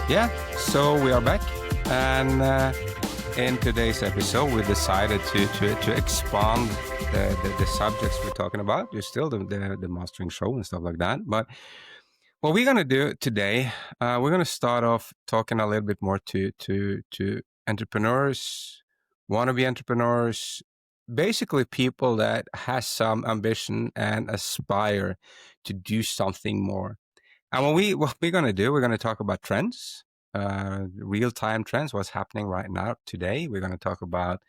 Yeah, so we are back, and in today's episode, we decided to expand the subjects we're talking about. You're still the mastering show and stuff like that, but what we're gonna do today, we're gonna start off talking a little bit more to entrepreneurs, wannabe entrepreneurs, basically people that has some ambition and aspire to do something more. And what we're going to do, we're going to talk about trends, real-time trends, what's happening right now today. We're going to talk about,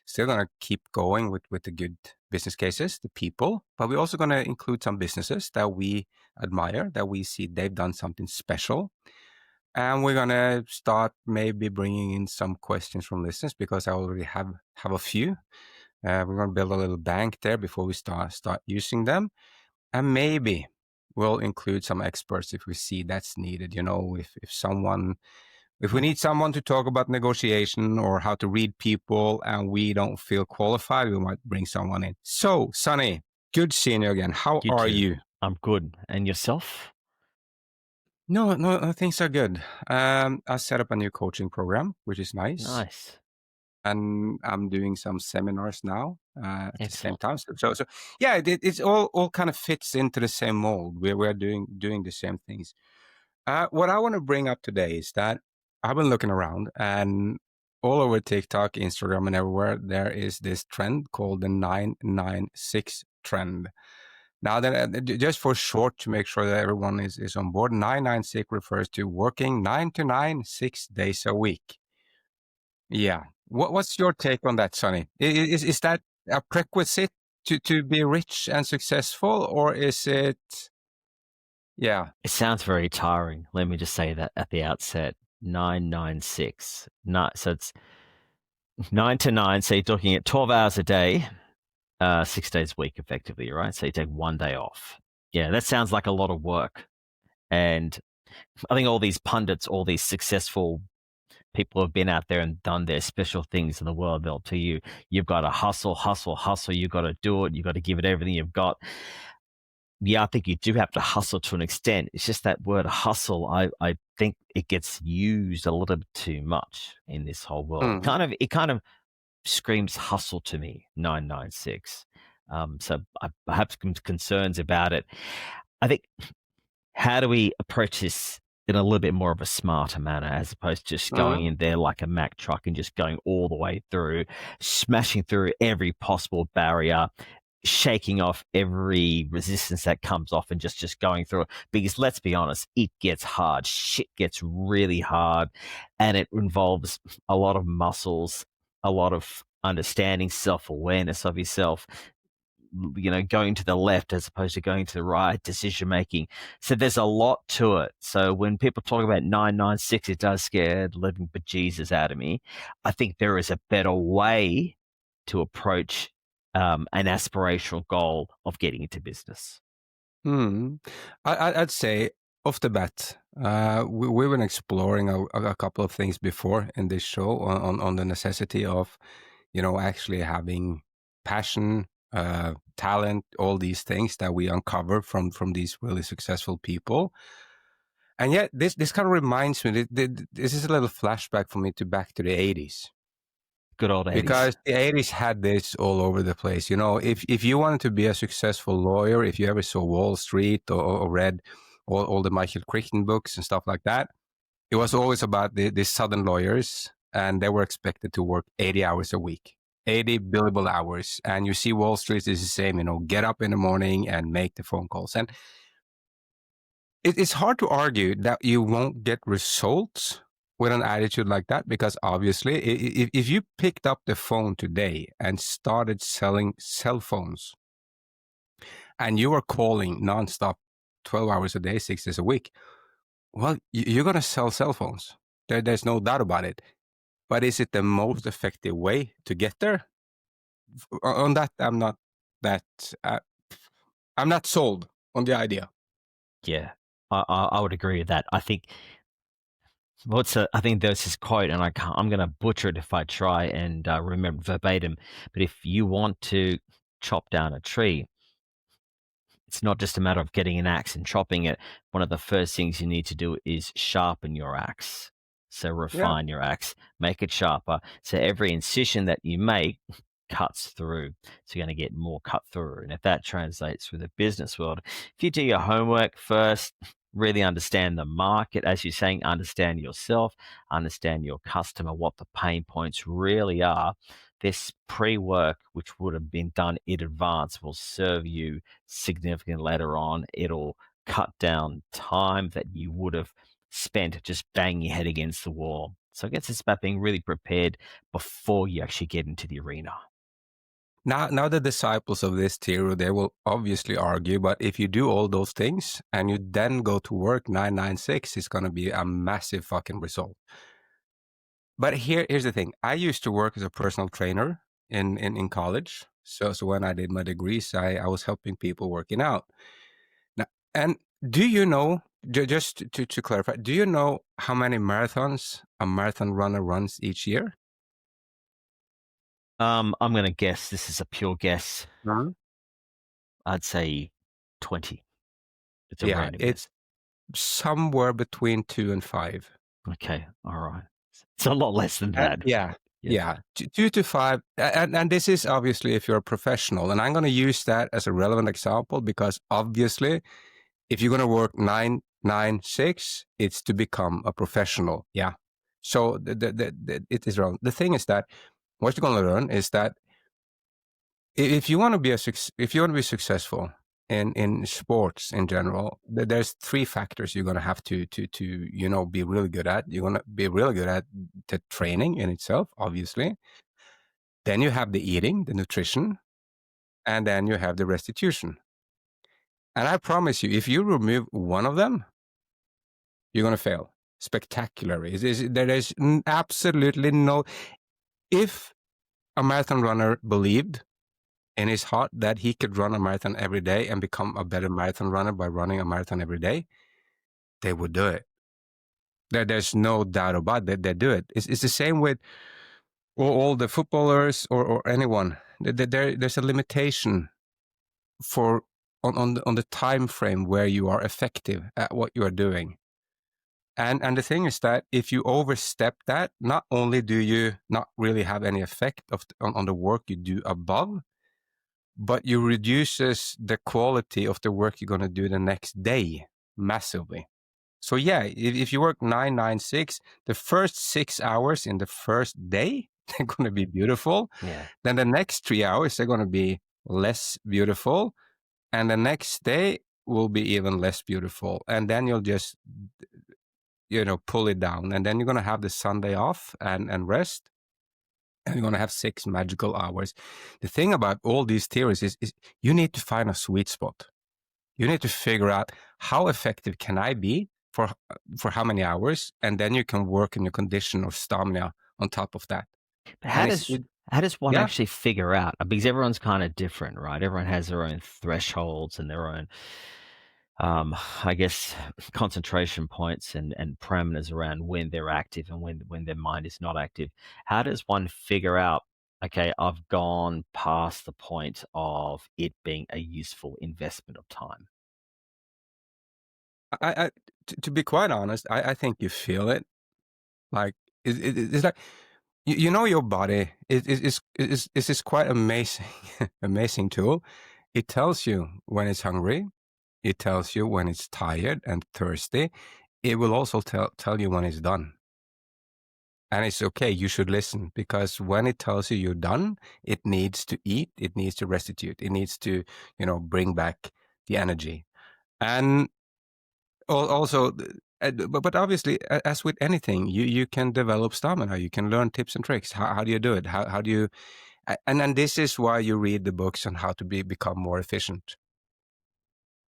still going to keep going with the good business cases, the people, but we're also going to include some businesses that we admire, that we see they've done something special. And we're going to start maybe bringing in some questions from listeners, because I already have a few. We're going to build a little bank there before we start using them. And maybe we'll include some experts if we see that's needed. You know, if we need someone to talk about negotiation or how to read people and we don't feel qualified, we might bring someone in. So, Sonny, good seeing you again. How are you? I'm good. And yourself? No, things are good. I set up a new coaching program, which is nice. Nice. And I'm doing some seminars now at the same Excellent. time. So yeah, it's all kind of fits into the same mold. We're doing the same things. What I want to bring up today is that I've been looking around, and all over TikTok, Instagram, and everywhere, there is this trend called the 996 trend. Now, just for short, to make sure that everyone is on board, 996 refers to working 9 to 9, 6 days a week. Yeah. What's your take on that, Sonny? Is that a prerequisite to be rich and successful, or is it? Yeah. It sounds very tiring. Let me just say that at the outset. 996. So it's 9 to 9. So you're talking at 12 hours a day, 6 days a week, effectively, right? So you take one day off. Yeah, that sounds like a lot of work. And I think all these pundits, all these successful people have been out there and done their special things in the world. They'll tell you, you've got to hustle. You've got to do it. You've got to give it everything you've got. Yeah, I think you do have to hustle to an extent. It's just that word hustle, I think it gets used a little bit too much in this whole world. It kind of screams hustle to me, 996. So I have some concerns about it. I think, how do we approach this in a little bit more of a smarter manner, as opposed to just going in there like a Mack truck and just going all the way through, smashing through every possible barrier, shaking off every resistance that comes off, and just going through it? Because let's be honest, it gets hard. Shit gets really hard, and it involves a lot of muscles, a lot of understanding, self-awareness of yourself, going to the left as opposed to going to the right, decision making. So there's a lot to it. So when people talk about 996, it does scare the living bejesus out of me. I think there is a better way to approach an aspirational goal of getting into business. I'd say off the bat, we've been exploring a couple of things before in this show on the necessity of, actually having passion, talent, all these things that we uncover from these really successful people. And yet this kind of reminds me, this is a little flashback for me back to the 80s. Good old 80s. Because the 80s had this all over the place. If you wanted to be a successful lawyer, if you ever saw Wall Street or read all the Michael Crichton books and stuff like that, it was always about the Southern lawyers, and they were expected to work 80 hours a week. 80 billable hours. And you see Wall Street is the same, get up in the morning and make the phone calls. And it's hard to argue that you won't get results with an attitude like that, because obviously if you picked up the phone today and started selling cell phones, and you are calling nonstop 12 hours a day, 6 days a week, well, you're going to sell cell phones. There's no doubt about it. But is it the most effective way to get there? On that, I'm not sold on the idea. Yeah, I would agree with that. I think I think there's this quote, and I'm going to butcher it if I try and remember verbatim. But if you want to chop down a tree, it's not just a matter of getting an axe and chopping it. One of the first things you need to do is sharpen your axe. So Yeah. refine your axe, make it sharper. So every incision that you make cuts through. So you're going to get more cut through. And if that translates through the business world, if you do your homework first, really understand the market, as you're saying, understand yourself, understand your customer, what the pain points really are. This pre-work, which would have been done in advance, will serve you significantly later on. It'll cut down time that you would have spent just banging your head against the wall. So I guess it's about being really prepared before you actually get into the arena. Now the disciples of this theory, they will obviously argue, but if you do all those things and you then go to work 996, it's going to be a massive fucking result. But here's the thing. I used to work as a personal trainer in college. So when I did my degrees, I was helping people working out. Now, and do you know, just to clarify, do you know how many marathons a marathon runner runs each year? I'm going to guess, this is a pure guess. Uh-huh. I'd say 20. It's a Yeah, random it's guess. somewhere between 2 and 5. Okay, all right. It's a lot less than that. Yeah. 2 to 5. And this is obviously if you're a professional. And I'm going to use that as a relevant example because obviously if you're going to work 996, it's to become a professional. Yeah. So it is wrong. The thing is that what you're going to learn is that if you want to be successful in sports in general, there's 3 factors you're going to have to be really good at. You're going to be really good at the training in itself, obviously. Then you have the eating, the nutrition, and then you have the restitution. And I promise you, if you remove one of them, you're going to fail spectacularly. There is absolutely no. If a marathon runner believed in his heart that he could run a marathon every day and become a better marathon runner by running a marathon every day, they would do it. There's no doubt about that. They do it. It's the same with all the footballers or anyone. There's a limitation for on the time frame where you are effective at what you are doing. And the thing is that if you overstep that, not only do you not really have any effect on the work you do above, but you reduces the quality of the work you're going to do the next day massively. So yeah, if you work 996, the first 6 hours in the first day, they're going to be beautiful. Yeah. Then the next 3 hours, they're going to be less beautiful. And the next day will be even less beautiful. And then you'll just, pull it down. And then you're going to have the Sunday off and rest. And you're going to have 6 magical hours. The thing about all these theories is you need to find a sweet spot. You need to figure out how effective can I be for how many hours, and then you can work in your condition or stamina on top of that. But how does one actually figure out? Because everyone's kind of different, right? Everyone has their own thresholds and their own, I guess, concentration points and parameters around when they're active and when their mind is not active. How does one figure out, okay, I've gone past the point of it being a useful investment of time? To be quite honest, I think you feel it. Like it's like your body is quite amazing, amazing tool. It tells you when it's hungry. It tells you when it's tired and thirsty. It will also tell you when it's done. And it's okay. You should listen because when it tells you you're done, it needs to eat. It needs to restitute. It needs to, bring back the energy. And also, but obviously, as with anything, you can develop stamina. You can learn tips and tricks. How do you do it? How do you? And then this is why you read the books on how to become more efficient.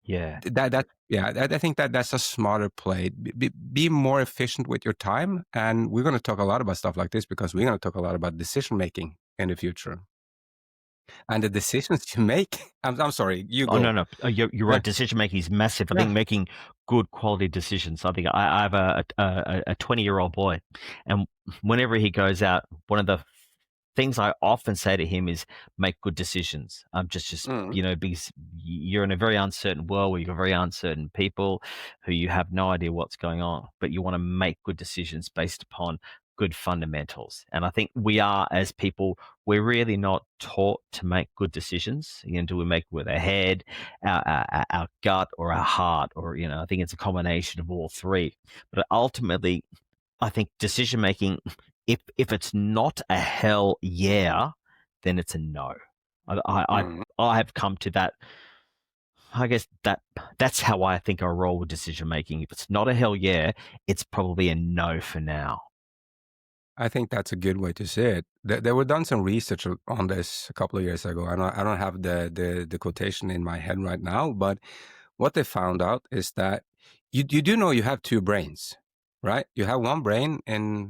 Yeah. I think that's a smarter play. Be more efficient with your time. And we're going to talk a lot about stuff like this because we're going to talk a lot about decision making in the future. And the decisions you make, I'm sorry, you go. Oh, no. You're right. Decision making is massive. I think making good quality decisions. I think I have a 20-year-old boy, and whenever he goes out, one of the things I often say to him is make good decisions. Just because you're in a very uncertain world where you've got very uncertain people who you have no idea what's going on, but you want to make good decisions based upon good fundamentals. And I think we are, as people, we're really not taught to make good decisions. Do we make with our head, our gut, or our heart? Or, I think it's a combination of all three. But ultimately, I think decision making, if it's not a hell yeah, then it's a no. I have come to that. I guess that's how I think I roll with decision making. If it's not a hell yeah, it's probably a no for now. I think that's a good way to say it. There were done some research on this a couple of years ago. I don't have the quotation in my head right now, but what they found out is that you do know you have two brains, right? You have one brain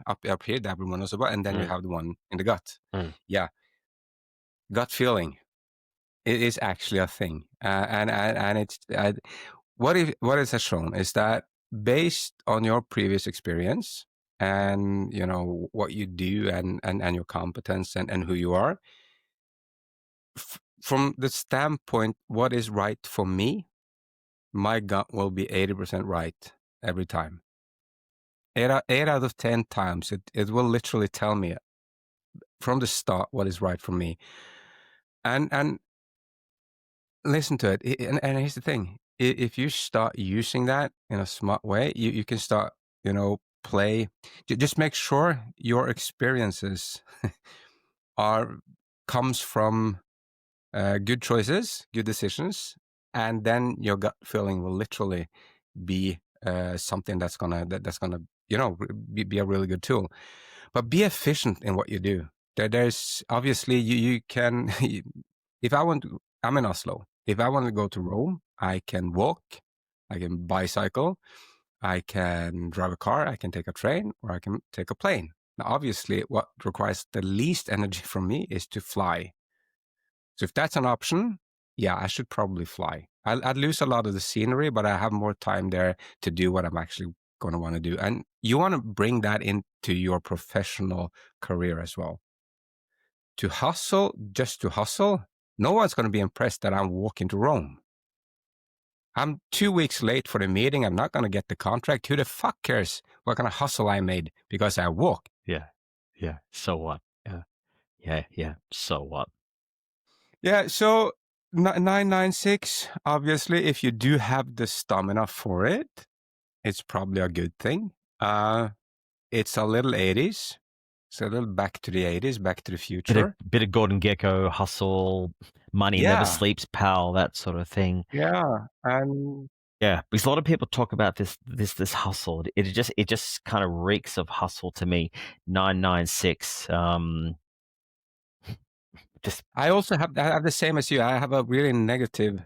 up here that everyone knows about, and then you have the one in the gut. Yeah, gut feeling. It is actually a thing, and it's what it has shown is that based on your previous experience and what you do and your competence and who you are, from the standpoint what is right for me, my gut will be 80% right every time. 8 out of 10 times it will literally tell me from the start what is right for me, and listen to it. And here's the thing: if you start using that in a smart way, you can start, play. Just make sure your experiences comes from good choices, good decisions, and then your gut feeling will literally be something that's gonna be a really good tool. But be efficient in what you do. There's obviously you can. If I'm in Oslo. If I want to go to Rome, I can walk, I can bicycle, I can drive a car, I can take a train, or I can take a plane. Now, obviously, what requires the least energy from me is to fly. So if that's an option, yeah, I should probably fly. I'd lose a lot of the scenery, but I have more time there to do what I'm actually going to want to do. And you want to bring that into your professional career as well. To hustle, just to hustle, no one's going to be impressed that I'm walking to Rome. I'm 2 weeks late for the meeting. I'm not going to get the contract. Who the fuck cares what kind of hustle I made because I walk? Yeah. So what? Yeah. So what? Yeah. So 996, obviously, if you do have the stamina for it, it's probably a good thing. It's a little 80s. It's a little back to the 80s, back to the future. Bit of Gordon Gekko, hustle, money never sleeps, pal, that sort of thing. Yeah. And yeah, because a lot of people talk about this hustle. It just kind of reeks of hustle to me. 996. I also have the same as you. I have a really negative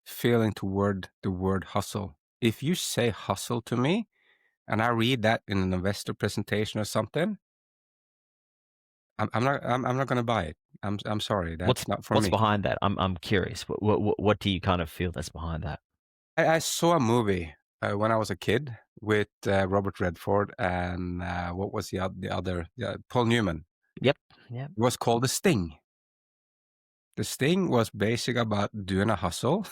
feeling toward the word hustle. If you say hustle to me, and I read that in an investor presentation or something, I'm not going to buy it. I'm sorry. That's not for me. What's behind that? I'm curious. What do you kind of feel that's behind that? I saw a movie when I was a kid with Robert Redford and what was the other Paul Newman. Yep. It was called The Sting. The Sting was basically about doing a hustle.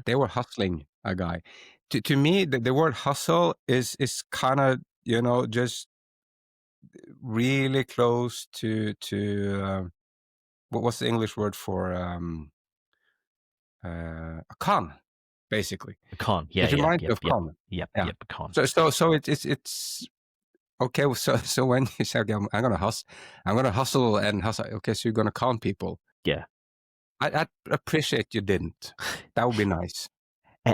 They were hustling a guy. To me, the word hustle is kind of, just really close to what was the English word for a con, basically. A con, yeah. It reminds me of con. Yep, a con. So it's okay. So when you say, okay, I'm gonna hustle and hustle. Okay, so you're gonna con people. Yeah. I'd appreciate you didn't. That would be nice.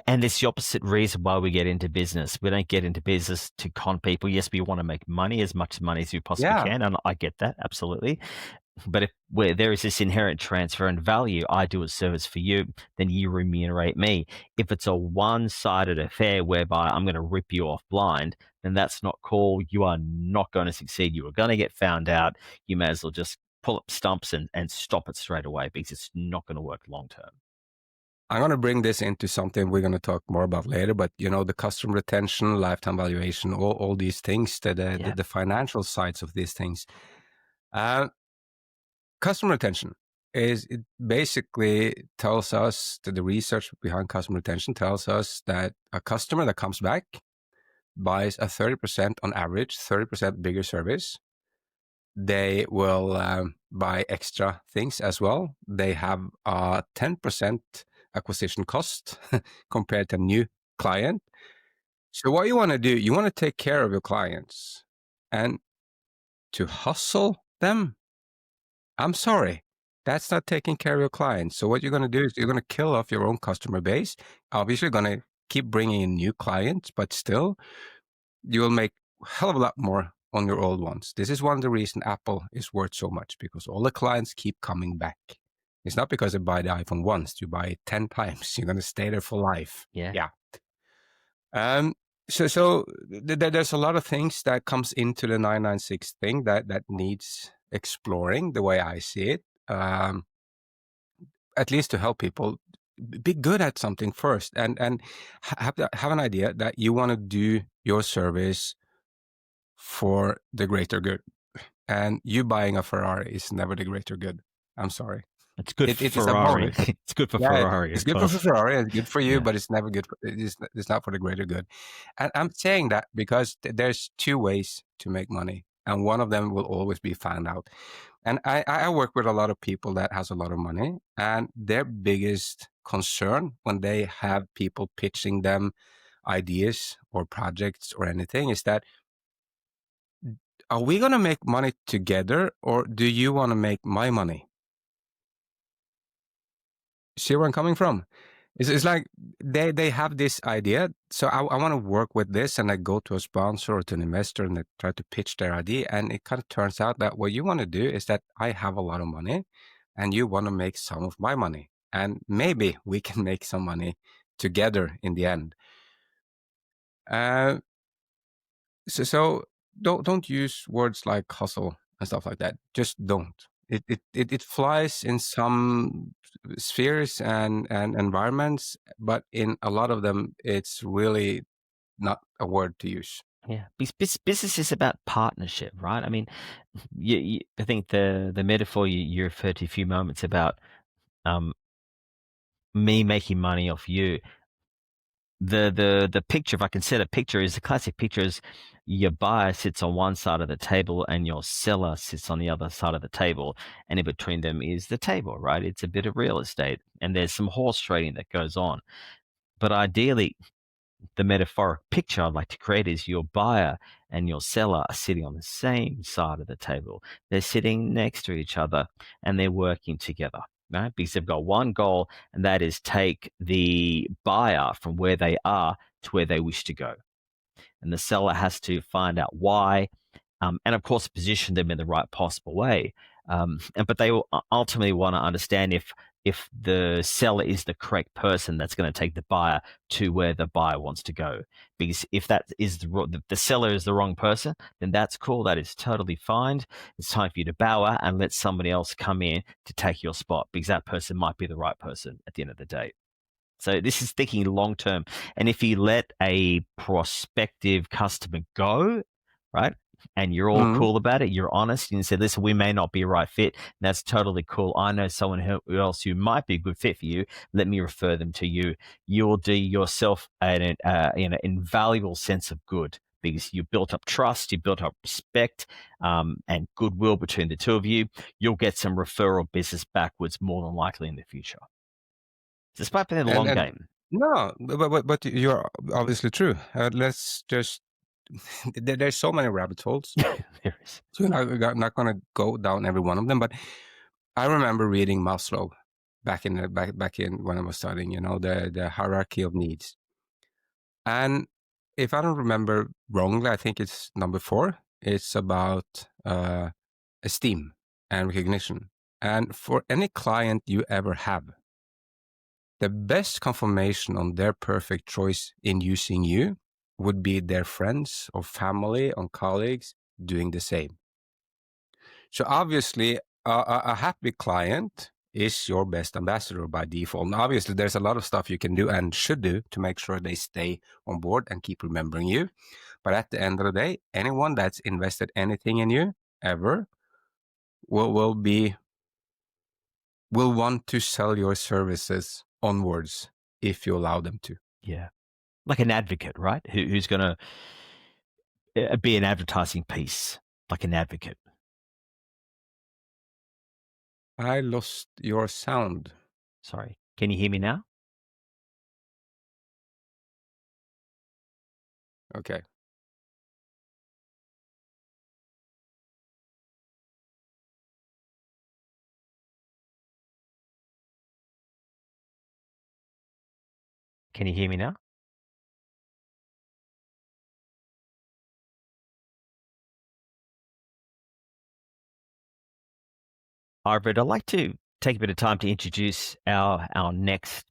And it's the opposite reason why we get into business. We don't get into business to con people. Yes, we want to make money, as much money as we possibly can, and I get that, absolutely. But where there is this inherent transfer in value, I do a service for you, then you remunerate me. If it's a one-sided affair whereby I'm going to rip you off blind, then that's not cool. You are not going to succeed. You are going to get found out. You may as well just pull up stumps and stop it straight away, because it's not going to work long term. I'm going to bring this into something we're going to talk more about later, but the customer retention, lifetime valuation, all these things, the financial sides of these things. customer retention is, it basically tells us that the research behind customer retention tells us that a customer that comes back buys a 30% on average, 30% bigger service. They will buy extra things as well. They have a 10% acquisition cost compared to a new client. So what you want to do, you want to take care of your clients, and to hustle them, I'm sorry, that's not taking care of your clients. So what you're going to do is you're going to kill off your own customer base. Obviously, you're going to keep bringing in new clients, but still, you will make a hell of a lot more on your old ones. This is one of the reasons Apple is worth so much, because all the clients keep coming back. It's not because they buy the iPhone once, you buy it 10 times. You're going to stay there for life. Yeah. So there's a lot of things that comes into the 996 thing that needs exploring, the way I see it. At least to help people be good at something first, and have an idea that you want to do your service for the greater good. And you buying a Ferrari is never the greater good. I'm sorry. It's good for It is a Ferrari. bonus. It's good for Yeah, Ferrari. it's good for Ferrari, it's good for you, Yeah. but it's never good. It's not for the greater good. And I'm saying that because there's two ways to make money, and one of them will always be found out. And I work with a lot of people that has a lot of money, and their biggest concern when they have people pitching them ideas or projects or anything is that, are we going to make money together, or do you want to make my money? See where I'm coming from? It's like they have this idea. So I want to work with this, and I go to a sponsor or to an investor and they try to pitch their idea. And it kind of turns out that what you want to do is that I have a lot of money and you want to make some of my money. And maybe we can make some money together in the end. So don't use words like hustle and stuff like that. Just don't. It flies in some spheres and environments, but in a lot of them, it's really not a word to use. Yeah, business is about partnership, right? I mean, I think the metaphor you referred to a few moments about me making money off you. The picture, if I can set a picture, is the classic picture is your buyer sits on one side of the table and your seller sits on the other side of the table, and in between them is the table, right? It's a bit of real estate, and there's some horse trading that goes on. But ideally, the metaphoric picture I'd like to create is your buyer and your seller are sitting on the same side of the table. They're sitting next to each other and they're working together, right? Because they've got one goal, and that is take the buyer from where they are to where they wish to go. And the seller has to find out why, and of course, position them in the right possible way. But they will ultimately want to understand if the seller is the correct person that's going to take the buyer to where the buyer wants to go. Because if that is the seller is the wrong person, then that's cool. That is totally fine. It's time for you to bow out and let somebody else come in to take your spot, because that person might be the right person at the end of the day. So this is thinking long term. And if you let a prospective customer go, right, and you're all cool about it, you're honest, and you say, listen, we may not be a right fit, and that's totally cool. I know someone else who might be a good fit for you. Let me refer them to you. You'll do yourself an invaluable sense of good, because you built up trust, you built up respect, and goodwill between the two of you. You'll get some referral business backwards more than likely in the future. Despite being a long game. No, but you're obviously true. Let's just there's so many rabbit holes. There is. So I'm not going to go down every one of them, but I remember reading Maslow back in when I was studying, the hierarchy of needs. And if I don't remember wrongly, I think it's number 4. It's about esteem and recognition. And for any client you ever have, the best confirmation on their perfect choice in using you would be their friends or family or colleagues doing the same. So obviously, a happy client is your best ambassador by default. And obviously, there's a lot of stuff you can do and should do to make sure they stay on board and keep remembering you. But at the end of the day, anyone that's invested anything in you ever will be will want to sell your services onwards if you allow them to. Yeah. Like an advocate, right? Who's going to be an advertising piece, like an advocate. I lost your sound. Sorry. Can you hear me now? Okay. Can you hear me now? Arvid, I'd like to take a bit of time to introduce our next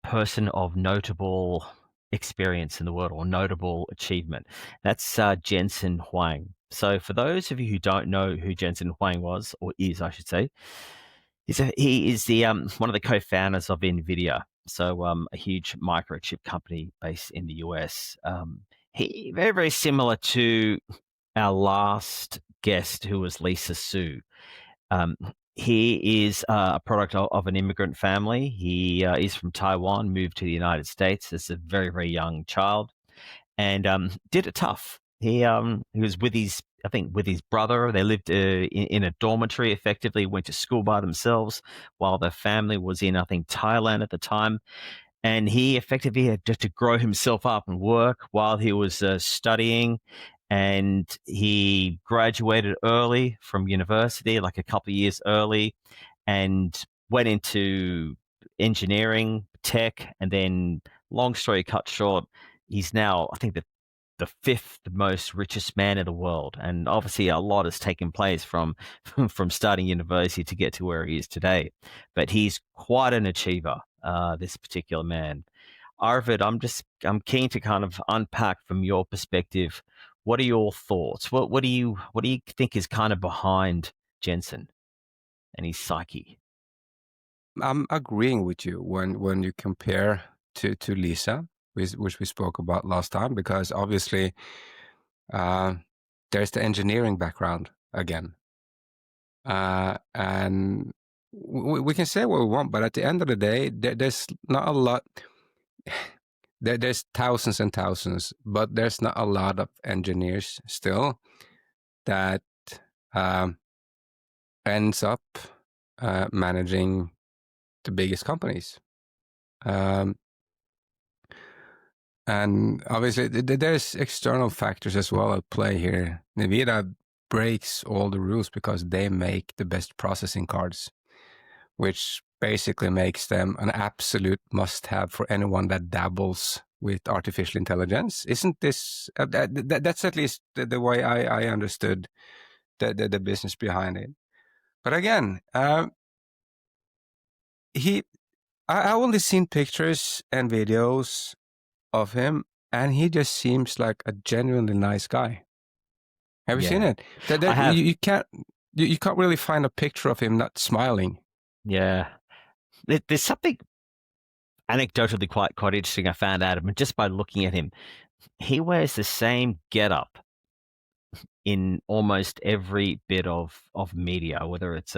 person of notable experience in the world or notable achievement. That's Jensen Huang. So for those of you who don't know who Jensen Huang was, or is, I should say, he is the one of the co-founders of Nvidia. So a huge microchip company based in the US. He very, very similar to our last guest, who was Lisa Su. He is a product of an immigrant family. He is from Taiwan, moved to the United States as a very, very young child, and did it tough. He was with his brother. They lived in a dormitory. Effectively, went to school by themselves, while their family was in, I think, Thailand at the time. And he effectively had just to grow himself up and work while he was studying. And he graduated early from university, like a couple of years early, and went into engineering, tech, and then, long story cut short, he's now, I think, the fifth most richest man in the world. And obviously a lot has taken place from from starting university to get to where he is today. But he's quite an achiever, this particular man. Arvid, I'm keen to kind of unpack from your perspective, what are your thoughts? What do you think is kind of behind Jensen and his psyche? I'm agreeing with you when you compare to Lisa, which we spoke about last time, because obviously there's the engineering background again. And we can say what we want, but at the end of the day, there's not a lot. There's thousands and thousands, but there's not a lot of engineers still that ends up managing the biggest companies. And obviously, there's external factors as well at play here. Nvidia breaks all the rules because they make the best processing cards, which basically makes them an absolute must-have for anyone that dabbles with artificial intelligence. Isn't this? That's at least the way I understood the business behind it. But again, I only seen pictures and videos of him, and he just seems like a genuinely nice guy. Have you seen it? I have. You can't really find a picture of him not smiling. Yeah. There's something anecdotally quite interesting I found out of him just by looking at him. He wears the same getup in almost every bit of media, whether it's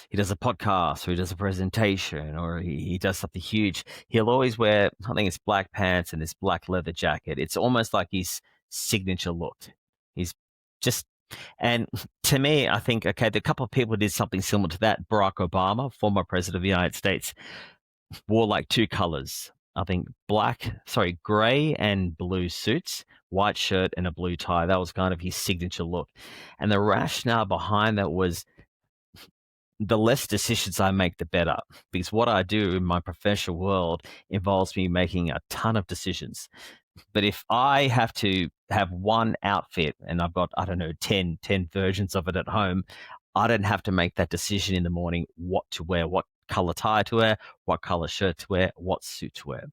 he does a podcast or he does a presentation or he does something huge. He'll always wear, I think it's black pants and this black leather jacket. It's almost like his signature look. He's just, and to me, I think, okay, the couple of people did something similar to that. Barack Obama, former president of the United States, wore like two colors. I think gray and blue suits, white shirt and a blue tie. That was kind of his signature look. And the rationale behind that was, the less decisions I make, the better. Because what I do in my professional world involves me making a ton of decisions. But if I have to have one outfit and I've got, I don't know, 10 versions of it at home, I don't have to make that decision in the morning what to wear, what color tie to wear, what color shirt to wear, what suit to wear.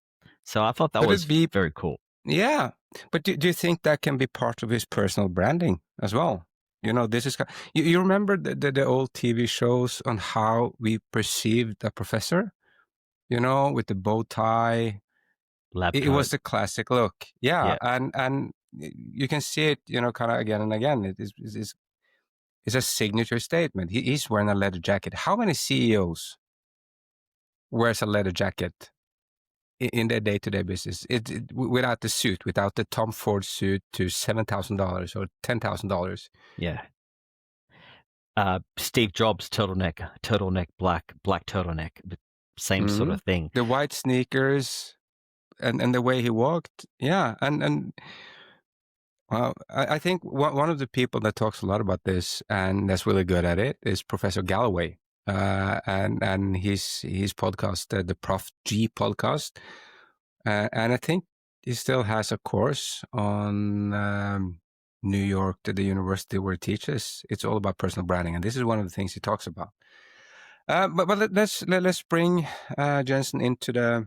So I thought that was very cool. Yeah. But do you think that can be part of his personal branding as well? You know, this is, you remember the old TV shows on how we perceived a professor, you know, with the bow tie. It was the classic look. Yeah. And you can see it, you know, kind of again and again. It is It's a signature statement. He's wearing a leather jacket. How many CEOs wears a leather jacket in their day-to-day business? Without the suit, without the Tom Ford suit to $7,000 or $10,000. Yeah. Steve Jobs turtleneck, black turtleneck, same sort of thing. The white sneakers and the way he walked. Yeah. And well, I think one of the people that talks a lot about this and that's really good at it is Professor Galloway. And his podcast, the Prof G podcast. And I think he still has a course on New York, to the university where he teaches. It's all about personal branding, and this is one of the things he talks about. But let's bring Jensen into the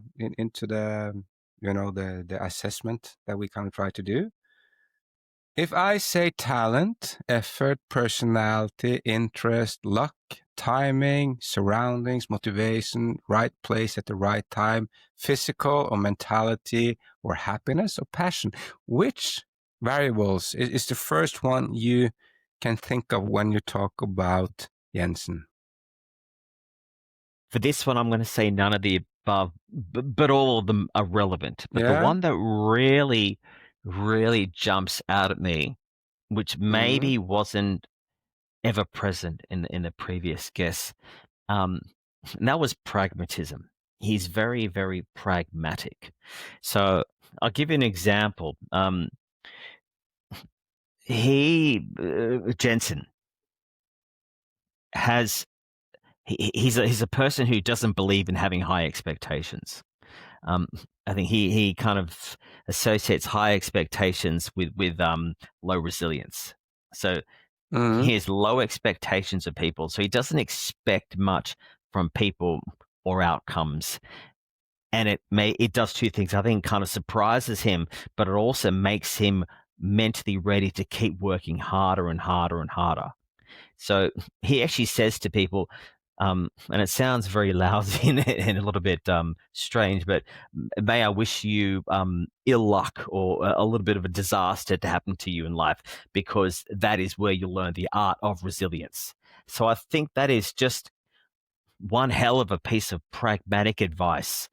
the assessment that we kind of try to do. If I say talent, effort, personality, interest, luck, timing, surroundings, motivation, right place at the right time, physical or mentality, or happiness or passion, which variables is the first one you can think of when you talk about Jensen? For this one, I'm going to say none of the above, but all of them are relevant. But the one that really jumps out at me, which maybe wasn't ever present in the previous guests, and that was pragmatism. He's very, very pragmatic. So I'll give you an example. Jensen he's a person who doesn't believe in having high expectations. I think he kind of associates high expectations with low resilience. So he has low expectations of people. So he doesn't expect much from people or outcomes. And it does two things. I think kind of surprises him, but it also makes him mentally ready to keep working harder and harder and harder. So he actually says to people, and it sounds very lousy and a little bit strange, but may I wish you ill luck or a little bit of a disaster to happen to you in life, because that is where you learn the art of resilience. So I think that is just one hell of a piece of pragmatic advice.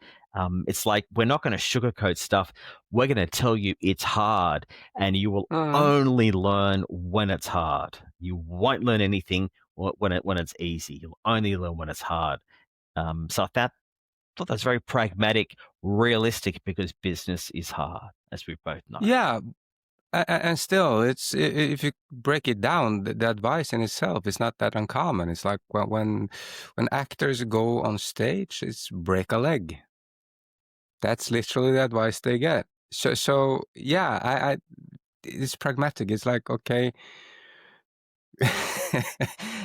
It's like, we're not going to sugarcoat stuff. We're going to tell you it's hard, and you will only learn when it's hard. You won't learn anything when it's easy. You'll only learn when it's hard. So I thought that's very pragmatic, realistic, because business is hard, as we both know. Yeah. And still, it's, if you break it down, the advice in itself is not that uncommon. It's like when actors go on stage, it's break a leg. That's literally the advice they get. So yeah, it's pragmatic. It's like, okay,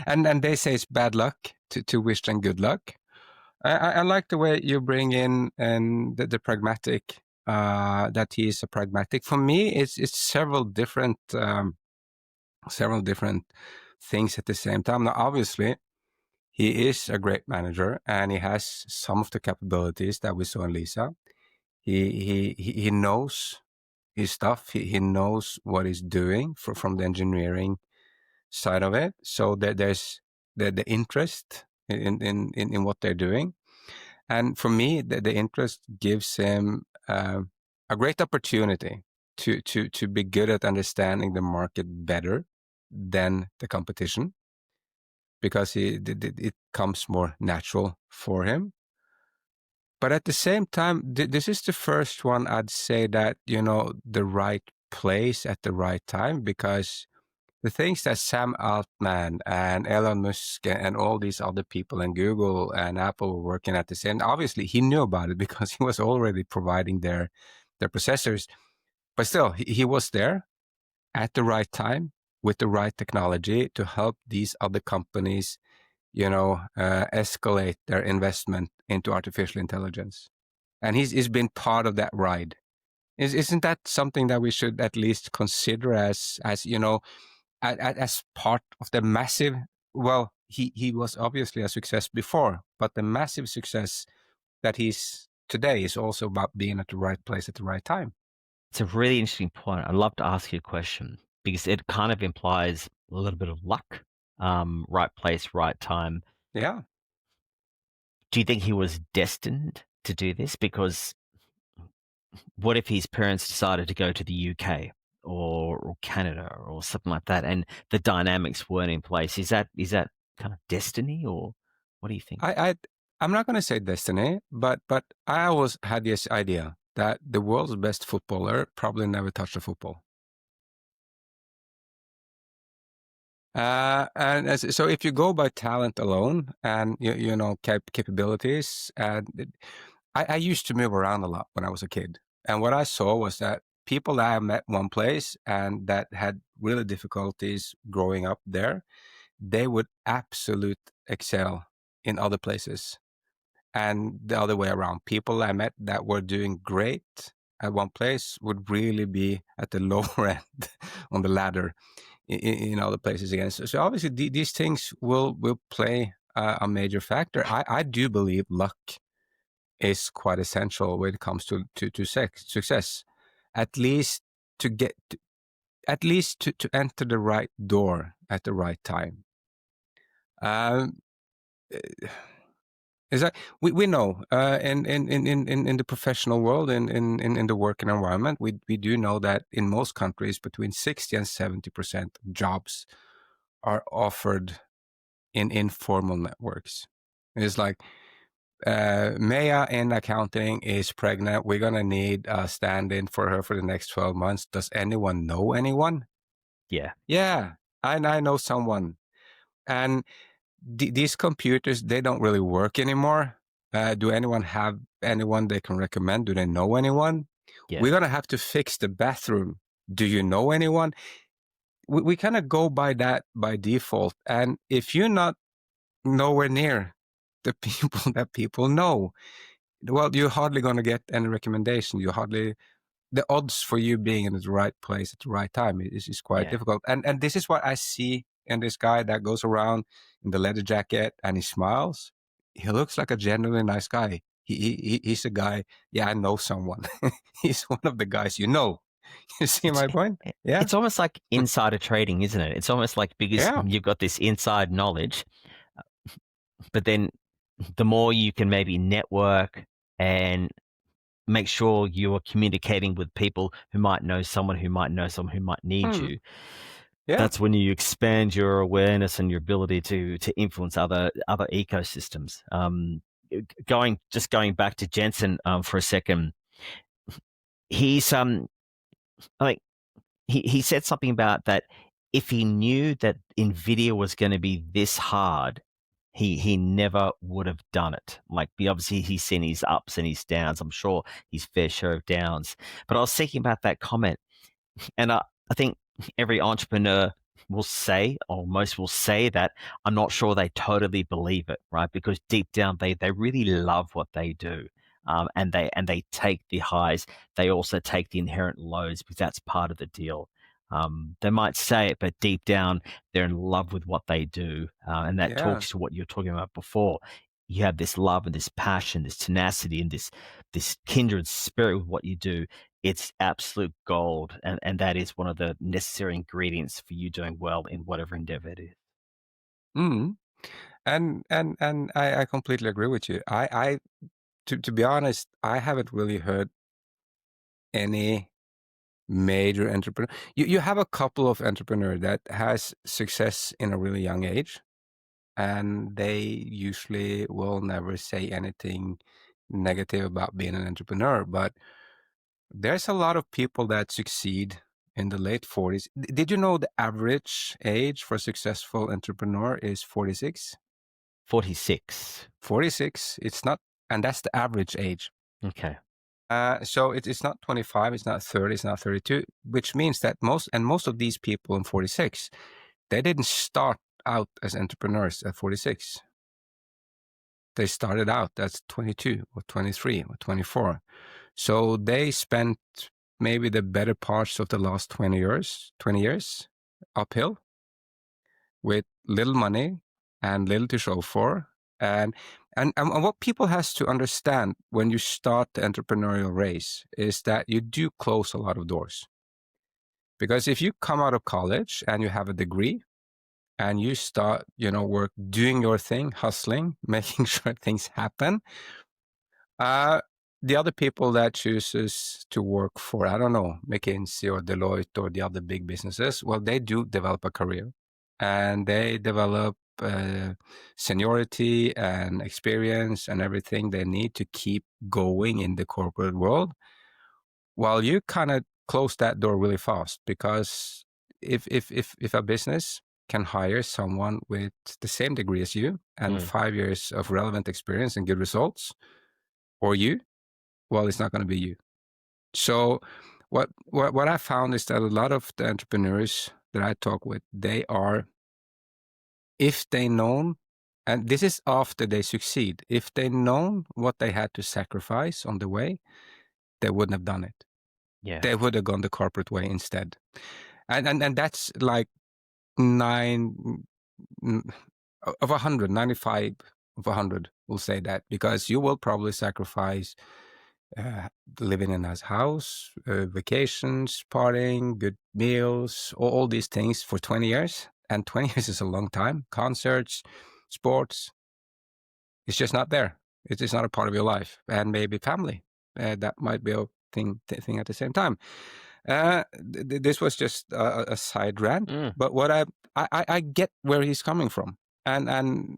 and they say it's bad luck to wish them good luck. I like the way you bring in and the pragmatic. That he is a pragmatic. For me, it's several different things at the same time. Now, obviously, he is a great manager, and he has some of the capabilities that we saw in Lisa. He knows his stuff. He knows what he's doing from the engineering side of it. So there's the interest in what they're doing. And for me, the interest gives him a great opportunity to be good at understanding the market better than the competition, because it comes more natural for him. But at the same time, this is the first one I'd say that, the right place at the right time, because the things that Sam Altman and Elon Musk and all these other people and Google and Apple were working at the same, obviously he knew about it because he was already providing their processors. But still, he was there at the right time with the right technology to help these other companies, escalate their investment into artificial intelligence. And he's been part of that ride. Isn't that something that we should at least consider as part of the massive, well, he was obviously a success before, but the massive success that he's today is also about being at the right place at the right time. It's a really interesting point. I'd love to ask you a question, because it kind of implies a little bit of luck right place, right time. Yeah. Do you think he was destined to do this? Because what if his parents decided to go to the UK or Canada or something like that, and the dynamics weren't in place? Is that kind of destiny, or what do you think? I I'm not going to say destiny, but I always had this idea that the world's best footballer probably never touched a football. So if you go by talent alone and you know capabilities, I used to move around a lot when I was a kid, and what I saw was that people that I met one place and that had really difficulties growing up there, they would absolute excel in other places, and the other way around. People I met that were doing great at one place would really be at the lower end on the ladder in other places again. So obviously these things will play a major factor. I do believe luck is quite essential when it comes to success, at least to get at least to enter the right door at the right time. Um, is that we know in the professional world, in the working environment, we do know that in most countries between 60 and 70% of jobs are offered in informal networks. It's like Maya in accounting is pregnant. We're gonna need a stand-in for her for the next 12 months. Does anyone know anyone? Yeah, Yeah, I know someone. And these computers, they don't really work anymore. Do anyone have anyone they can recommend? Do they know anyone? yeah, We're gonna have to fix the bathroom. Do you know anyone? We kind of go by that by default. And if you're not nowhere near the people that people know, well, you're hardly going to get any recommendation. You hardly the odds for you being in the right place at the right time is quite yeah. difficult. And this is what I see in this guy that goes around in the leather jacket and he smiles. He looks like a genuinely nice guy. He's a guy. Yeah, I know someone. He's one of the guys you know. You see It's my point? Yeah, it's almost like insider trading, isn't it? It's almost like because yeah, you've got this inside knowledge, but then the more you can maybe network and make sure you're communicating with people who might know someone who might know someone who might need hmm, you, yeah, that's when you expand your awareness and your ability to influence other ecosystems. Going back to Jensen for a second, he's like he said something about that if he knew that Nvidia was going to be this hard, he never would have done it. Like, obviously he's seen his ups and his downs. I'm sure his fair share of downs. But I was thinking about that comment, and I think every entrepreneur will say, or most will say, that I'm not sure they totally believe it, right? Because deep down they really love what they do. And they take the highs. They also take the inherent lows because that's part of the deal. They might say it, but deep down they're in love with what they do, and that yeah. talks to what you're talking about before. You have this love and this passion, this tenacity, and this kindred spirit with what you do. It's absolute gold, and that is one of the necessary ingredients for you doing well in whatever endeavor it is. Mm. And I completely agree with you. I to be honest, I haven't really heard any major entrepreneur. You have a couple of entrepreneurs that has success in a really young age, and they usually will never say anything negative about being an entrepreneur. But there's a lot of people that succeed in the late 40s. Did you know the average age for a successful entrepreneur is 46? 46. 46. It's not, and that's the average age. Okay. So it's not 25, it's not 30, it's not 32, which means that most of these people in 46, they didn't start out as entrepreneurs at 46. They started out as 22 or 23 or 24. So they spent maybe the better parts of the last 20 years uphill with little money and little to show for. And what people has to understand when you start the entrepreneurial race is that you do close a lot of doors. Because if you come out of college and you have a degree, and you start, work, doing your thing, hustling, making sure things happen. The other people that chooses to work for, I don't know, McKinsey or Deloitte or the other big businesses, well, they do develop a career, and they develop seniority and experience and everything they need to keep going in the corporate world. While you kind of close that door really fast, because if a business can hire someone with the same degree as you and 5 years of relevant experience and good results, or you, well, it's not going to be you. So what I found is that a lot of the entrepreneurs that I talk with, they are, if they known, and this is after they succeed, if they known what they had to sacrifice on the way, they wouldn't have done it. Yeah. They would have gone the corporate way instead. And that's like 9 of 100, 95 of 100 will say that, because you will probably sacrifice living in a house, vacations, partying, good meals, all these things for 20 years. And 20 years is a long time. Concerts, sports, it's just not there. It's just not a part of your life. And maybe family. That might be a thing at the same time. This was just a side rant, but what I get where he's coming from. And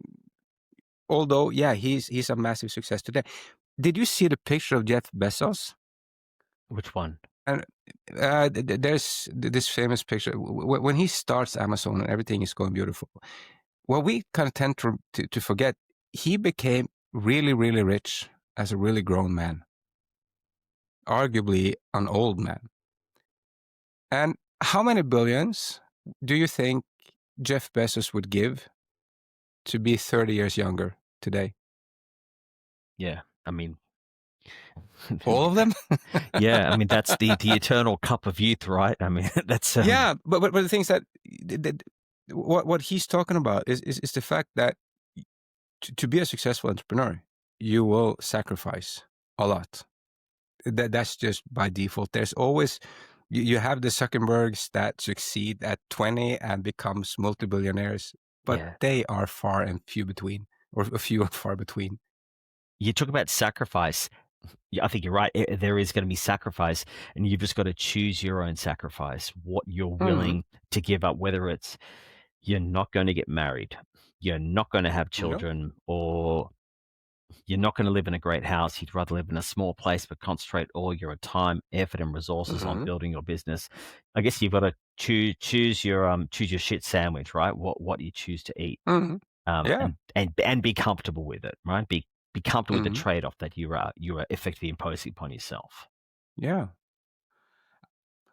although, yeah, he's a massive success today. Did you see the picture of Jeff Bezos? Which one? And there's this famous picture when he starts Amazon and everything is going beautiful. Well, we kind of tend to forget he became really, really rich as a really grown man, arguably an old man. And how many billions do you think Jeff Bezos would give to be 30 years younger today? Yeah, I mean, all of them. Yeah, I mean, that's the eternal cup of youth, right? I mean, that's yeah, but the thing is that what he's talking about is the fact that to be a successful entrepreneur, you will sacrifice a lot. That's just by default. There's always, you have the Zuckerbergs that succeed at 20 and becomes multi-billionaires, but they are far and few between, or few and far between. You talk about sacrifice. I think you're right. There is going to be sacrifice, and you've just got to choose your own sacrifice, what you're willing to give up, whether it's you're not going to get married, you're not going to have children, or you're not going to live in a great house. You'd rather live in a small place, but concentrate all your time, effort, and resources on building your business. I guess you've got to choose your shit sandwich, right? What you choose to eat, and be comfortable with it, right? Be comfortable with the trade-off that you are effectively imposing upon yourself. Yeah.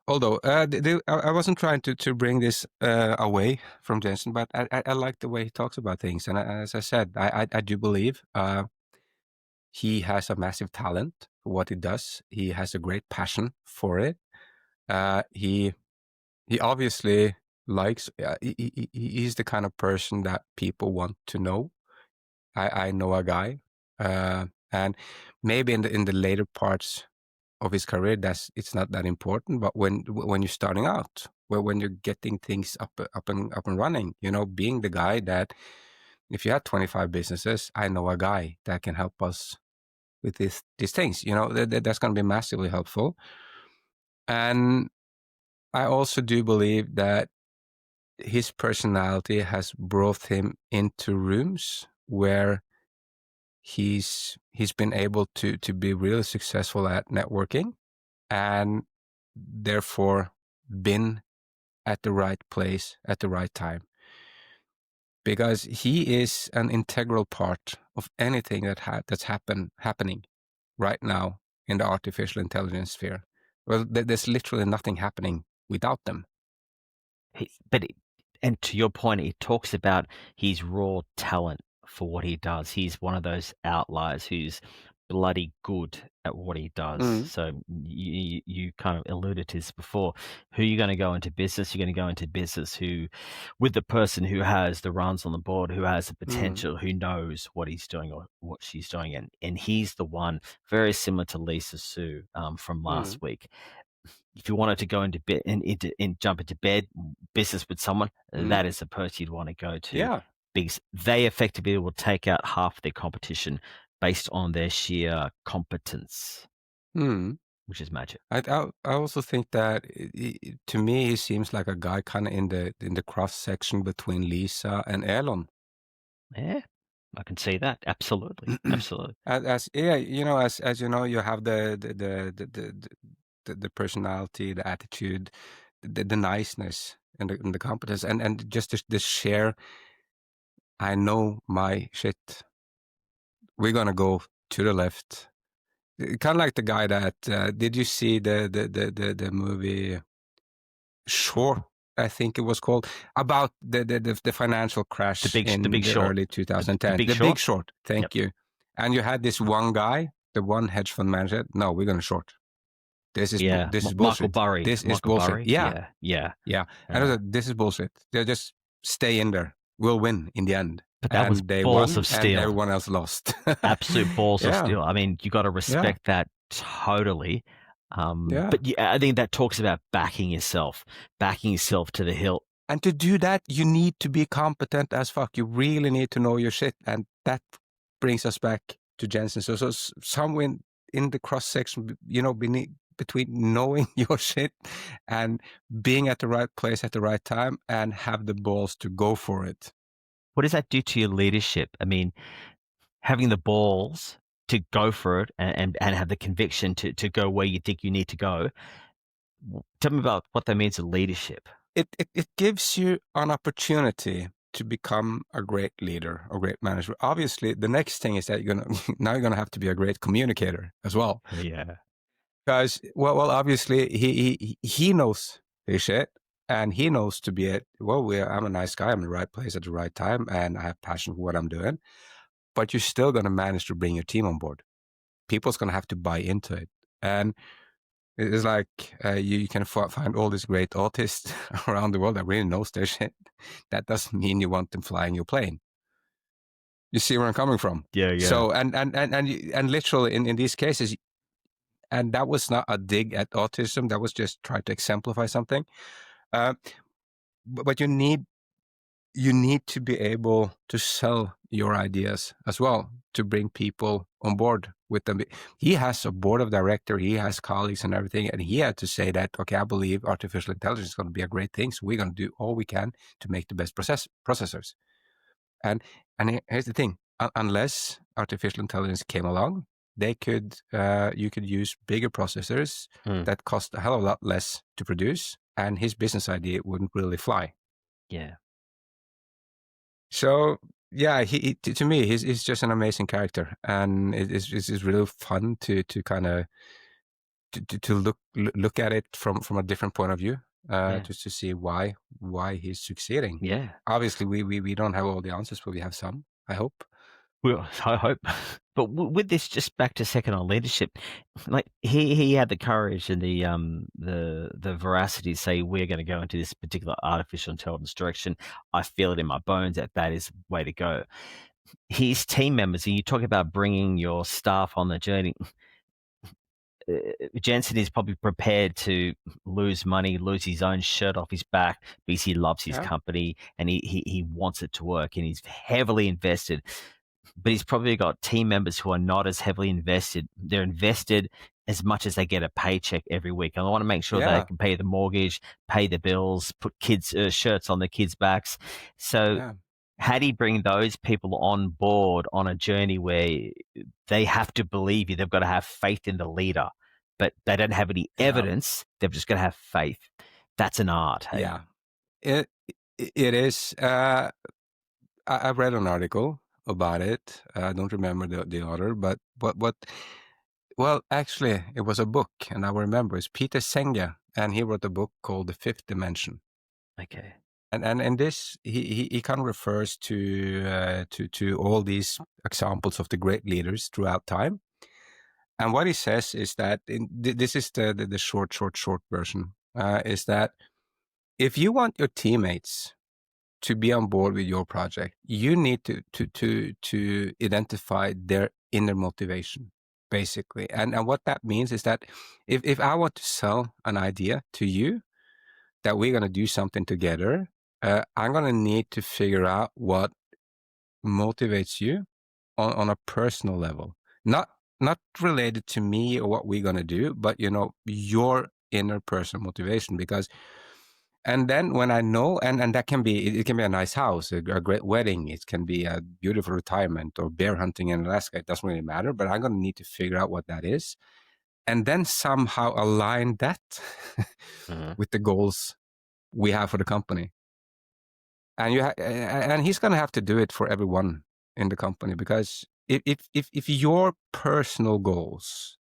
Although I wasn't trying to bring this away from Jensen, but I like the way he talks about things. And as I said, I do believe he has a massive talent for what he does. He has a great passion for it. He obviously likes. He's the kind of person that people want to know. I know a guy, and maybe in the later parts of his career, it's not that important. But when you're starting out, when you're getting things up and running, being the guy that, if you have 25 businesses, I know a guy that can help us with these things. That's going to be massively helpful. And I also do believe that his personality has brought him into rooms where he's been able to be really successful at networking, and therefore been at the right place at the right time, because he is an integral part of anything that's happening right now in the artificial intelligence sphere. Well, there's literally nothing happening without them. And to your point, it talks about his raw talent for what he does. He's one of those outliers who's bloody good at what he does. So you kind of alluded to this before. Who are you going to go into business? You're going to go into business with the person who has the runs on the board, who has the potential, who knows what he's doing or what she's doing. And he's the one, very similar to Lisa Su from last week. if you wanted to go into bed and jump into bed business with someone, that is the person you'd want to go to. Yeah. Because they effectively will take out half their competition based on their sheer competence, which is magic. I also think that to me he seems like a guy kind of in the cross section between Lisa and Elon. Yeah, I can see that. Absolutely, absolutely. As you know, you have the personality, the attitude, the niceness, and the competence, and just the sheer. I know my shit. We're gonna go to the left. Kind of like the guy that did you see the movie Short, I think it was called, about the financial crash in The Big the Short. early 2010. The Big Big Short? Short. Thank you. And you had this one guy, the one hedge fund manager. No, we're gonna short. This is Michael bullshit. Burry. This is Michael bullshit. Burry. Yeah. And I said, this is bullshit. They just stay in there. We'll win in the end. But that was And they balls won, of and steel. everyone else lost. Absolute balls of Yeah. steel. I mean, you got to respect that totally. Yeah. But I think that talks about backing yourself to the hilt. And to do that, you need to be competent as fuck. You really need to know your shit. And that brings us back to Jensen. So somewhere in the cross section, you know, between knowing your shit and being at the right place at the right time and have the balls to go for it. What does that do to your leadership? I mean, having the balls to go for it and have the conviction to go where you think you need to go. Tell me about what that means to leadership. It gives you an opportunity to become a great leader or great manager. Obviously, the next thing is that you're gonna have to be a great communicator as well. Yeah. Because well, obviously he knows his shit, and he knows to be I'm a nice guy. I'm in the right place at the right time, and I have passion for what I'm doing. But you're still gonna manage to bring your team on board. People's gonna have to buy into it, and it's like you can find all these great autists around the world that really knows their shit. That doesn't mean you want them flying your plane. You see where I'm coming from? Yeah. So and literally in these cases, and that was not a dig at autism. That was just trying to exemplify something. But you need to be able to sell your ideas as well to bring people on board with them. He has a board of director, he has colleagues and everything, and he had to say that, okay, I believe artificial intelligence is going to be a great thing, so we're going to do all we can to make the best processors. And here's the thing: unless artificial intelligence came along, you could use bigger processors that cost a hell of a lot less to produce, and his business idea wouldn't really fly. Yeah. So yeah, to me, he's just an amazing character, and it's really fun to kind of to look at it from a different point of view, just to see why he's succeeding. Yeah. Obviously, we don't have all the answers, but we have some. I hope. Well, I hope. But with this, just back to second on leadership, like he had the courage and the veracity to say we're going to go into this particular artificial intelligence direction. I feel it in my bones that is the way to go. His team members, and you talk about bringing your staff on the journey. Jensen is probably prepared to lose money, lose his own shirt off his back because he loves his company and he wants it to work, and he's heavily invested. But he's probably got team members who are not as heavily invested. They're invested as much as they get a paycheck every week. And I want to make sure they can pay the mortgage, pay the bills, put kids' shirts on the kids' backs. So how do you bring those people on board on a journey where they have to believe you? They've got to have faith in the leader, but they don't have any evidence. They've just got to have faith. That's an art. Hey? Yeah, it is. I read an article about it. I don't remember the author, but well, actually, it was a book, and I remember it's Peter Singh, and he wrote a book called The Fifth Dimension. Okay. And this he kind of refers to all these examples of the great leaders throughout time. And what he says is that this is the short version, is that if you want your teammates to be on board with your project, you need to identify their inner motivation. basically. And what that means is that if I want to sell an idea to you that we're going to do something together, I'm going to need to figure out what motivates you on a personal level, not related to me or what we're going to do, but your inner personal motivation. Because and then when I know, and that can be, it can be a nice house, a great wedding, it can be a beautiful retirement or bear hunting in Alaska, it doesn't really matter, but I'm going to need to figure out what that is, and then somehow align that with the goals we have for the company. And and he's going to have to do it for everyone in the company, because if your personal goals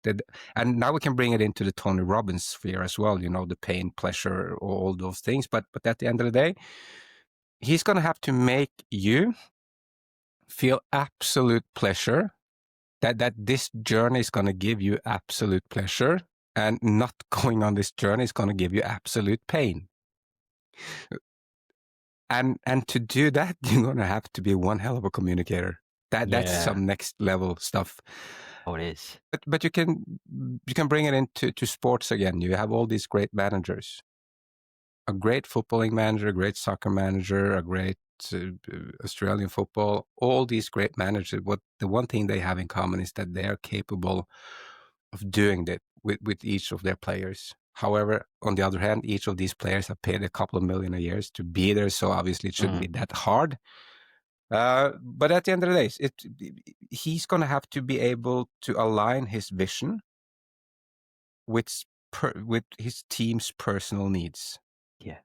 and now we can bring it into the Tony Robbins sphere as well, the pain, pleasure, all those things, but at the end of the day, he's going to have to make you feel absolute pleasure, that this journey is going to give you absolute pleasure, and not going on this journey is going to give you absolute pain. And to do that, you're going to have to be one hell of a communicator. That's some next level stuff. Oh, it is. But you can bring it into sports again. You have all these great managers. A great footballing manager, a great soccer manager, a great Australian football, all these great managers, the one thing they have in common is that they are capable of doing that with each of their players. However, on the other hand, each of these players are paid a couple of million a year to be there, so obviously it shouldn't be that hard. But at the end of the day, he's going to have to be able to align his vision with his team's personal needs. Yeah.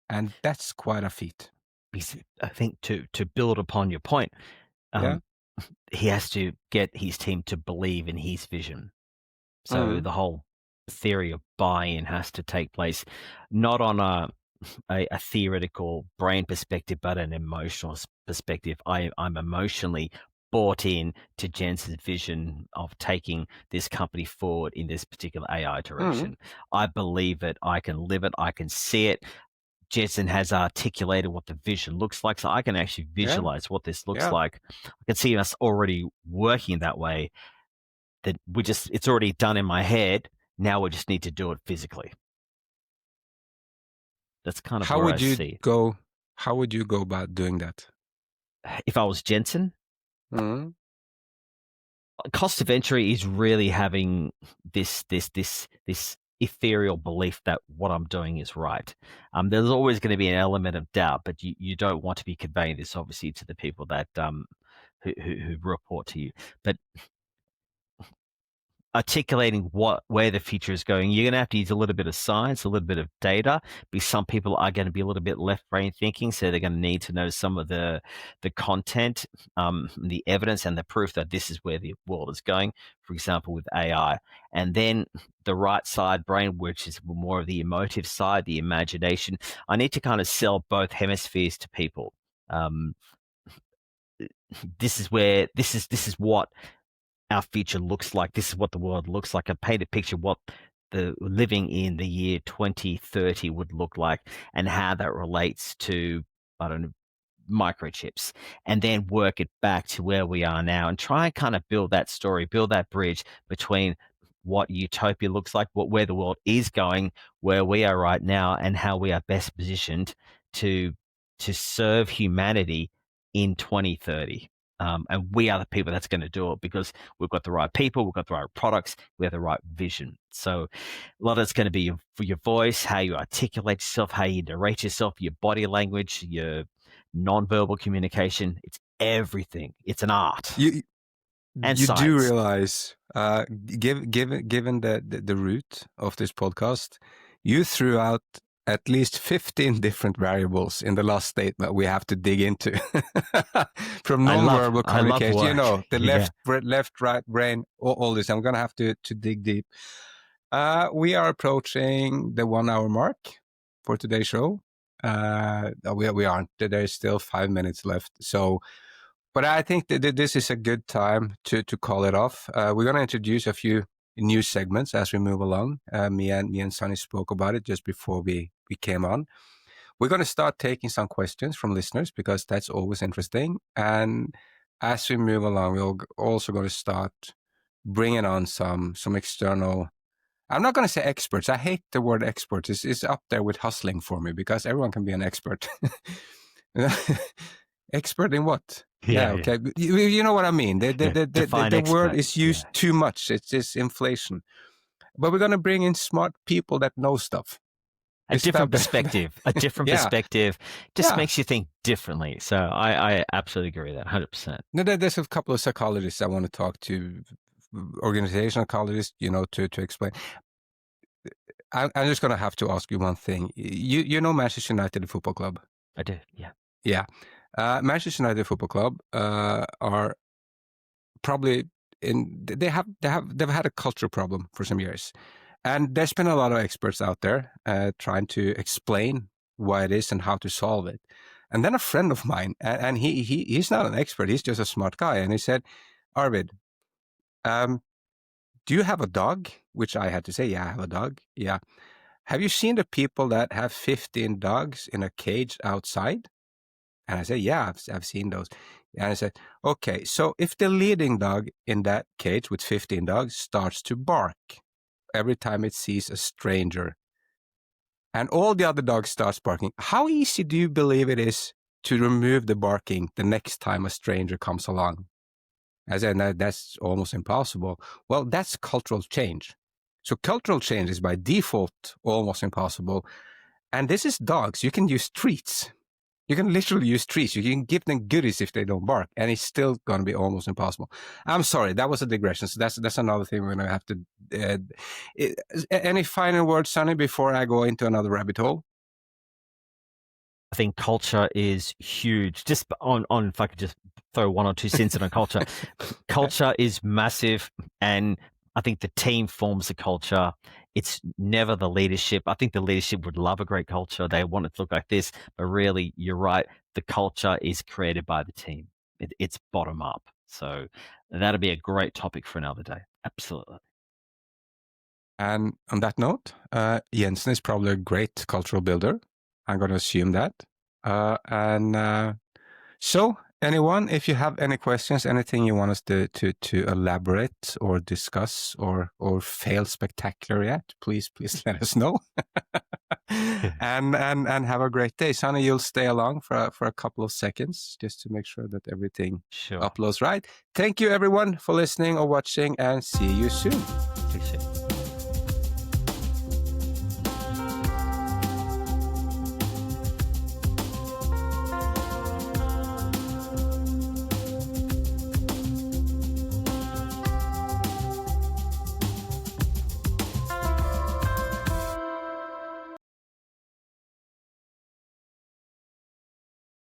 And that's quite a feat. I think to build upon your point, he has to get his team to believe in his vision. So the whole theory of buy-in has to take place, not on a theoretical brain perspective, but an emotional perspective. I'm emotionally bought in to Jensen's vision of taking this company forward in this particular AI direction. I believe it. I can live it. I can see it. Jensen has articulated what the vision looks like, so I can actually visualize what this looks like. I can see us already working that way. That it's already done in my head. Now we just need to do it physically. That's kind of how where would I you see. How would you go about doing that? If I was Jensen, cost of entry is really having this ethereal belief that what I'm doing is right. There's always going to be an element of doubt, but you don't want to be conveying this obviously to the people that who report to you. But articulating where the future is going, you're going to have to use a little bit of science, a little bit of data, because some people are going to be a little bit left brain thinking, so they're going to need to know some of the content, the evidence and the proof that this is where the world is going, for example, with AI. And then the right side brain, which is more of the emotive side, the imagination. I need to kind of sell both hemispheres to people. This is what our future looks like. This is what the world looks like. I paint a picture of what the living in the year 2030 would look like, and how that relates to, I don't know, microchips, and then work it back to where we are now, and try and kind of build that story, build that bridge between what utopia looks like, where the world is going, where we are right now, and how we are best positioned to serve humanity in 2030. And we are the people that's going to do it, because we've got the right people, we've got the right products, we have the right vision. So a lot of it's going to be for your voice, how you articulate yourself, how you narrate yourself, your body language, your nonverbal communication. It's everything. It's an art. You science. Do realize, given the root of this podcast, you threw out at least 15 different variables in the last statement we have to dig into. From nonverbal communication, the left, right brain, all this. I'm going to have to dig deep. We are approaching the 1 hour mark for today's show. We aren't. There's still 5 minutes left. But I think that this is a good time to call it off. We're going to introduce a few new segments as we move along. Me and Sonny spoke about it just before we came on. We're going to start taking some questions from listeners, because that's always interesting. And as we move along, we're also going to start bringing on some external. I'm not going to say experts. I hate the word expert. It's up there with hustling for me because everyone can be an expert. Expert in what? Yeah, okay. You know what I mean. The word is used too much. It's inflation. But we're going to bring in smart people that know stuff. A different perspective. A different perspective just makes you think differently. So I absolutely agree with that, 100%. Now, there's a couple of psychologists I want to talk to, organizational psychologists, to explain. I'm just going to have to ask you one thing. You know Manchester United Football Club? I do, yeah. Yeah. Manchester United Football Club are probably they've had a culture problem for some years. And there's been a lot of experts out there trying to explain why it is and how to solve it. And then a friend of mine, and he's not an expert, he's just a smart guy. And he said, Arvid, do you have a dog? Which I had to say, yeah, I have a dog. Yeah. Have you seen the people that have 15 dogs in a cage outside? And I said, yeah, I've seen those. And I said, okay, so if the leading dog in that cage with 15 dogs starts to bark every time it sees a stranger, and all the other dogs starts barking, how easy do you believe it is to remove the barking the next time a stranger comes along? I said, no, that's almost impossible. Well, that's cultural change. So cultural change is by default almost impossible. And this is dogs. You can use treats. You can literally use treats. You can give them goodies if they don't bark, and it's still going to be almost impossible. I'm sorry, that was a digression. So that's another thing we're going to have to. Any final words, Sonny, before I go into another rabbit hole? I think culture is huge. Just on if I could just throw one or two cents in on culture. Culture is massive, and I think the team forms the culture. It's never the leadership. I think the leadership would love a great culture. They want it to look like this, but really, you're right. The culture is created by the team. It's bottom up. So that'll be a great topic for another day. Absolutely. And on that note, Jensen is probably a great cultural builder. I'm going to assume that. So anyone, if you have any questions, anything you want us to elaborate or discuss or fail spectacular at, please let us know. and have a great day. Sonny, you'll stay along for a couple of seconds just to make sure that everything uploads right. Thank you everyone for listening or watching, and see you soon. See you soon.